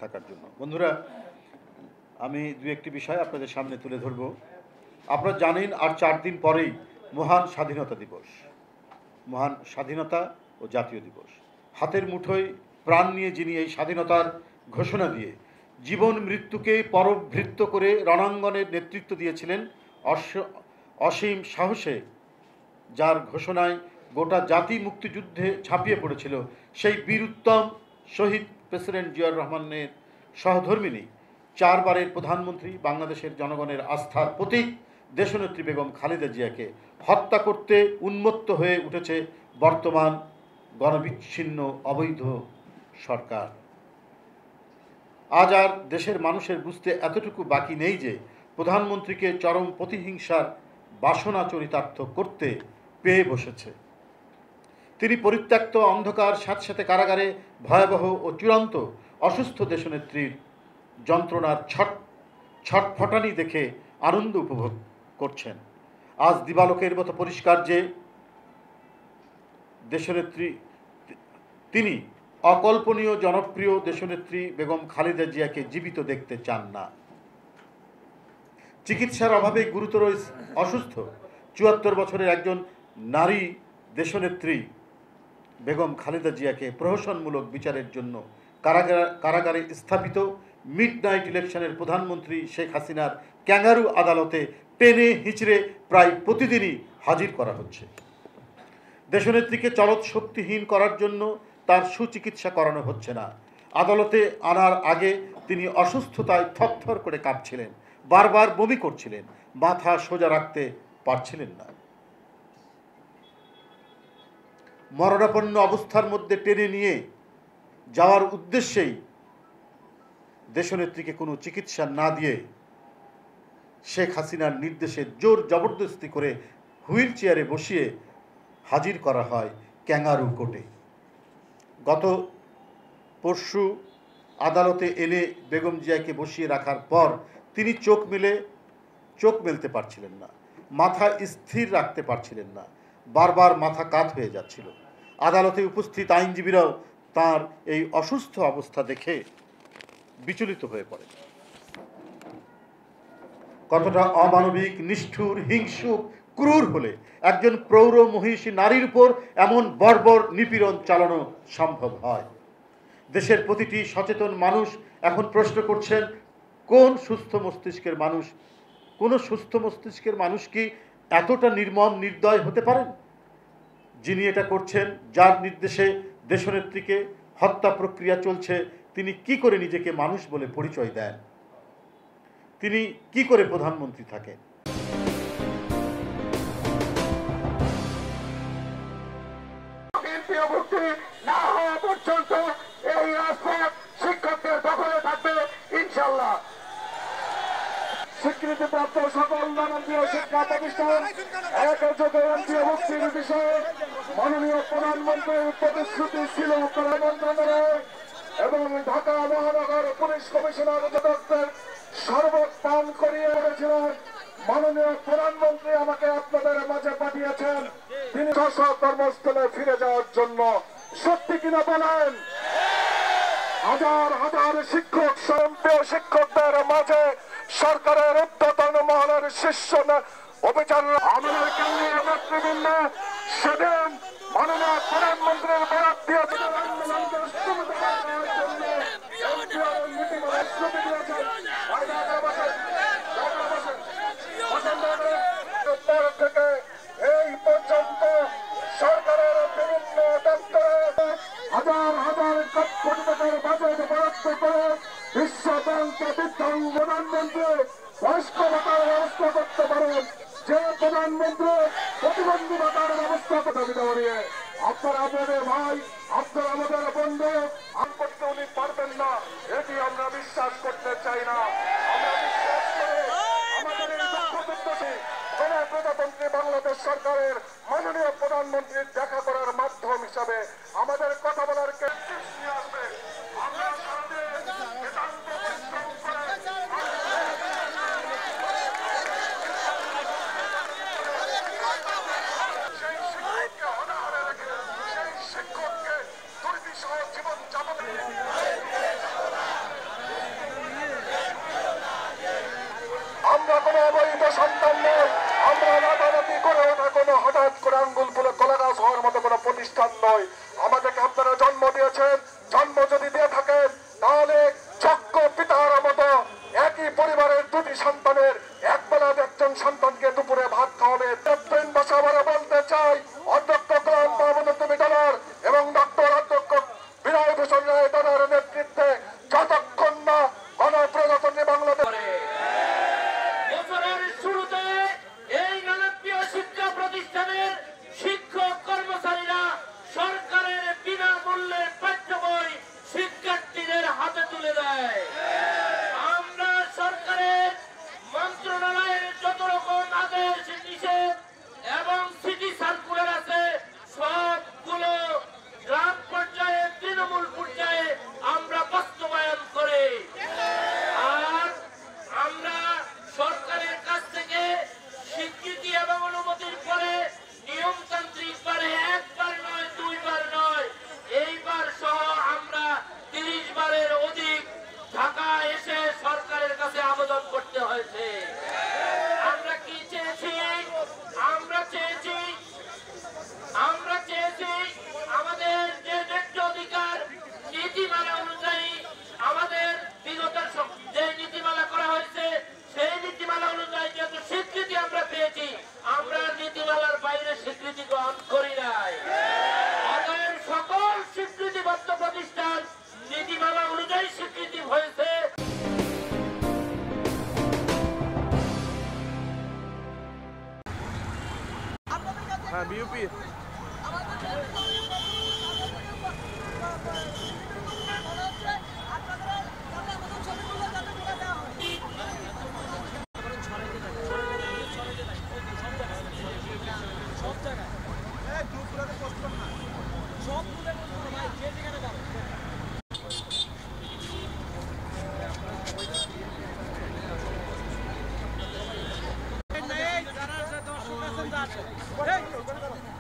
থাকার জন্য। বন্ধুরা, আমি দু একটি বিষয় আপনাদের সামনে তুলে ধরব। আপনারা জানেন আর 4 দিন পরেই মহান স্বাধীনতা দিবস, মহান স্বাধীনতা ও জাতীয় দিবস। হাতের মুঠোয় প্রাণ নিয়ে যিনি এই স্বাধীনতার ঘোষণা দিয়ে জীবন মৃত্যুকে পরবৃত্ত করে রণাঙ্গনের নেতৃত্ব দিয়েছিলেন অসীম সাহসে, যার ঘোষণায় গোটা জাতি মুক্তিযুদ্ধে ঝাঁপিয়ে পড়েছিল, সেই বীর উত্তম শহীদ প্রেসিডেন্ট জিয়াউর রহমানের সহধর্মিণী, 4 বারের প্রধানমন্ত্রী, বাংলাদেশের জনগণের আস্থার প্রতীক দেশনেত্রী বেগম খালেদা জিয়াকে হত্যা করতে উন্মত্ত হয়ে উঠেছে বর্তমান গণবিচ্ছিন্ন অবৈধ সরকার। আজ আর দেশের মানুষের বুঝতে এতটুকু বাকি নেই যে প্রধানমন্ত্রীকে চরম প্রতিহিংসার বাসনা চরিতার্থ করতে পেয়ে বসেছে। তিনি পরিত্যক্ত অন্ধকার স্যাঁতস্যাঁতে কারাগারে ভয়াবহ ও চূড়ান্ত অসুস্থ দেশনেত্রীর যন্ত্রণার ছটফটানি দেখে আনন্দ উপভোগ করছেন। আজ দিবালোকের মতো পরিষ্কার যে দেশনেত্রী, তিনি অকল্পনীয় জনপ্রিয় দেশনেত্রী বেগম খালেদা জিয়াকে জীবিত দেখতে চান না। চিকিৎসার অভাবে গুরুতর অসুস্থ ৭৪ বছরের একজন নারী দেশনেত্রী বেগম খালেদা জিয়াকে প্রহসনমূলক বিচারের জন্য কারাগারে স্থাপিত মিডনাইট ইলেকশনের প্রধানমন্ত্রী শেখ হাসিনার ক্যাঙ্গারু আদালতে টেনে হিঁচড়ে প্রায় প্রতিদিনই হাজির করা হচ্ছে। দেশনেত্রীকে চলৎ শক্তিহীন করার জন্য তার সুচিকিৎসা করানো হচ্ছে না। আদালতে আনার আগে তিনি অসুস্থতায় থরথর করে কাঁপছিলেন, বারবার বমি করছিলেন, মাথা সোজা রাখতে পারছিলেন না। মরণাপন্ন অবস্থার মধ্যে টেনে নিয়ে যাওয়ার উদ্দেশ্যেই দেশনেত্রীকে কোনো চিকিৎসা না দিয়ে শেখ হাসিনার নির্দেশে জোর জবরদস্তি করে হুইল চেয়ারে বসিয়ে হাজির করা হয় ক্যাঙ্গারু কোর্টে। গত পরশু আদালতে এনে বেগম জিয়াকে বসিয়ে রাখার পর তিনি চোখ মেলতে পারছিলেন না, মাথা স্থির রাখতে পারছিলেন না, বারবার মাথা কাত হয়ে যাচ্ছিল। আদালতে উপস্থিত আইনজীবীরাও তার এই অসুস্থ অবস্থা দেখে বিচলিত হয়ে পড়ে। কতটা অমানবিক, নিষ্ঠুর, হিংসুক, ক্রূর হলে একজন প্রৌঢ় মহিষী নারীর উপর এমন বর্বর নিপীড়ন চালানো সম্ভব হয়? দেশের প্রতিটি সচেতন মানুষ এখন প্রশ্ন করছেন, কোন সুস্থ মস্তিষ্কের মানুষ কি এতটা নির্মম নির্দয় হতে পারেন? যিনি এটা করছেন, যার নির্দেশে দেশনেত্রীকে হত্যা প্রক্রিয়া চলছে, তিনি কি করে নিজেকে মানুষ বলে পরিচয় দেন? তিনি কি করে প্রধানমন্ত্রী থাকেন? না হওয়া পর্যন্ত এই রাজপথ শিক্ষকদের দখলে থাকবে ইনশাল্লাহ। স্বীকৃতিপ্রাপ্ত সকল মাননীয় শিক্ষা প্রতিষ্ঠান একযোগে এমপিও মুক্তির বিষয়ে মাননীয় প্রধানমন্ত্রীর প্রতিশ্রুতি ছিল মন্ত্রণালয় এবং ঢাকা মহানগর পুলিশ কমিশনার সর্বপ্রাণ করিয়ে রেখেছিলেন। মাননীয় প্রধানমন্ত্রী আমাকে আপনাদের মাঝে পাঠিয়েছেন তিনি কর্মস্থলে ফিরে যাওয়ার জন্য। সত্যি কিনা বলেন? হাজার হাজার শিক্ষক, স্বয়ংক্রিয় শিক্ষকদের মাঝে সরকারের ঊর্ধ্বতন মহলের শীর্ষ অভিযান আমাদের কেন্দ্রীয় নেতৃবৃন্দ সেদিন মাননীয় প্রধানমন্ত্রীর বরাত দিয়েছেন। থেকে এই পর্যন্ত সরকারের বিভিন্ন দপ্তরে হাজার হাজার কোটি টাকার বাজেট বরাদ্দ করে বিশ্ব ব্যাংকে বিদ্যাঙ্গ প্রধানমন্ত্রী বয়স্ক ভাতার ব্যবস্থা করতে পারেন, যে প্রধানমন্ত্রী প্রতিবন্ধী ভাতার ব্যবস্থা করতে দাঁড়িয়ে আপনারা আপনাদের ভাই, আপনারা আমাদের বন্ধু করতে উনি পারবেন না, এটি আমরা বিশ্বাস করতে চাই না। আমরা বিশ্বাস করি আমাদের এই দুঃখযুদ্ধটি প্রধানমন্ত্রী বাংলাদেশ সরকারের মাননীয় প্রধানমন্ত্রীর দেখা করার মাধ্যম হিসাবে আমাদের কথা বলার নিয়ে আসবে। আমরা মতো কোনো প্রতিষ্ঠান নয়। আমাদেরকে আপনারা জন্ম দিয়েছেন, জন্ম যদি দিয়ে থাকেন তাহলে চক্র পিতার মতো একই পরিবারের দুটি সন্তানের একবেলা একজন সন্তানকে দুপুরে ভাত খাওয়াবে। ভাষা আমরা বলতে চাই, অধ্যক্ষ গোলাম মাহমুদ বিদ্যালয় এবং ডক্টর অধ্যক্ষ বিনয় ভূষণ রায় দাদার নেতৃত্বে যতক্ষণ না গণপ্রজাতন্ত্রী বাংলাদেশ বছরের শুরুতে এই জনপ্রিয় শিক্ষা প্রতিষ্ঠানের শিক্ষক কর্মচারীরা সরকারের বিনামূল্যে পাঠ্য বই শিক্ষার্থীদের হাতে তুলে দেয়। আমরা সরকারের মন্ত্রণালয়ের যত রকম আদেশ নিষেধ এবং সিটি সার্কুলার আছে সবগুলো গ্রাম পর্যায়ে তৃণমূল পর্যায়ে আমরা বাস্তবায়ন করে আর আমরা সরকারের কাছ থেকে স্বীকৃতি এবং অনুমতির পরে নিয়মতান্ত্রিক বারে একবার নয় দুইবার নয় এইবার সহ আমরা 30 বারের অধিক ঢাকা এসে সরকারের কাছে আবেদন করতে হয়েছে। আমরা কি চেয়েছি? আমরা চেয়েছি আমাদের যে ন্যায্য অধিকার নীতিমালা অনুযায়ী আমাদের বিগত যে নীতিমালা করা হয়েছে সেই নীতিমালা অনুযায়ী যেহেতু স্বীকৃতি আমরা পেয়েছি, আমরা নীতিমালার বাইরে স্বীকৃতি গ্রহণ করি নাই। অতএব সকল স্বীকৃতিবদ্ধ প্রতিষ্ঠান নীতিমালা অনুযায়ী স্বীকৃতি হয়েছে। হ্যাঁ বিউপি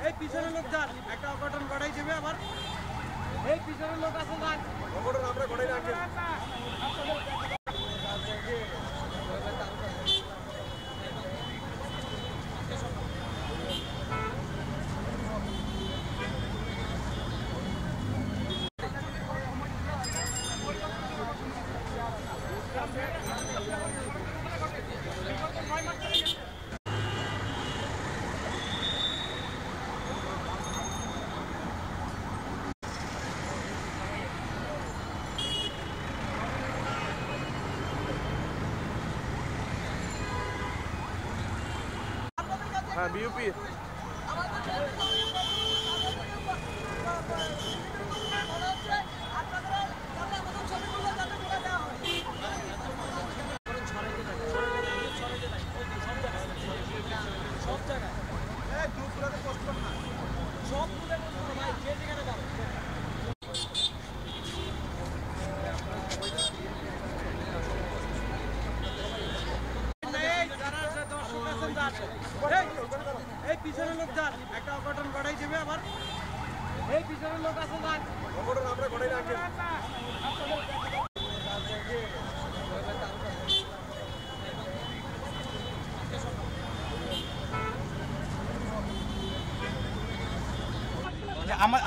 এই পিছনের লোক যান একটা অঘটন ঘটাই দেবে আবার এই পিছনের লোক আছে যান অঘটন আমরা ঘটাই রাখি। হ্যাঁ বিউপি সব জায়গায় সব ভাই যে যেখানে যাবে এই পিছনের লোক যান একটা অঘটন ঘটাই দেবে আবার এই পিছনের লোক আছে যান অঘটন আমরা ঘটাই রাখি।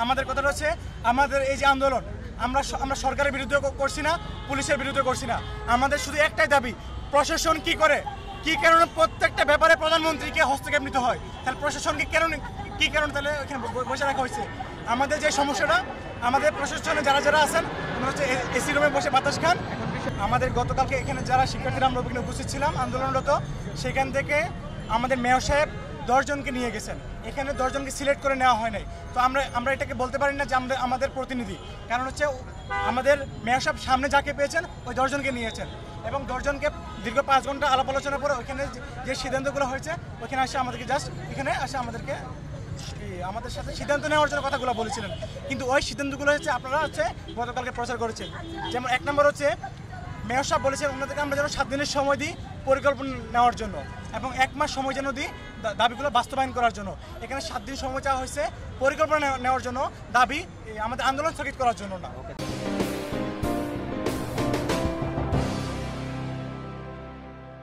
আমাদের কথা হচ্ছে আমাদের এই যে আন্দোলন আমরা সরকারের বিরুদ্ধে করছি না, পুলিশের বিরুদ্ধে করছি না। আমাদের শুধু একটাই দাবি, প্রশাসন কি করে, কি কারণে প্রত্যেকটা ব্যাপারে প্রধানমন্ত্রীকে হস্তক্ষেপ নিতে হয়, তাহলে প্রশাসনকে কি কারণে তাহলে এখানে বসে রাখা হয়েছে। আমাদের যে সমস্যাটা, আমাদের প্রশাসনে যারা আছেন আমরা হচ্ছে এসি রুমে বসে বাতাস খান। আমাদের গতকালকে এখানে যারা শিক্ষার্থীরা আমরা ওখানে উপস্থিত ছিলাম আন্দোলনরত, সেখান থেকে আমাদের মেয়র সাহেব 10 জনকে নিয়ে গেছেন, এখানে 10 জনকে সিলেক্ট করে নেওয়া হয় নাই। তো আমরা এটাকে বলতে পারি না যে আমাদের প্রতিনিধি, কারণ হচ্ছে আমাদের মেয়র সাহেব সামনে যাকে পেয়েছেন ওই 10 জনকে নিয়েছেন এবং 10 জনকে দীর্ঘ 5 ঘন্টা আলাপ আলোচনার পরে ওইখানে যে সিদ্ধান্তগুলো হয়েছে ওইখানে আসে আমাদেরকে আমাদের সাথে সিদ্ধান্ত নেওয়ার জন্য কথাগুলো বলেছিলেন। কিন্তু ওই সিদ্ধান্তগুলো হচ্ছে আপনারা হচ্ছে গতকালকে প্রচার করেছেন। যেমন 1 নম্বর হচ্ছে মেয়র সাহেব বলেছেন ওনাদেরকে আমরা যেন 7 দিনের সময় দিই পরিকল্পনা নেওয়ার জন্য এবং 1 মাস সময় যেন দিই দাবিগুলো বাস্তবায়ন করার জন্য। এখানে 7 দিন সময় চাওয়া হয়েছে পরিকল্পনা নেওয়ার জন্য, দাবি আমাদের আন্দোলন স্থগিত করার জন্য না।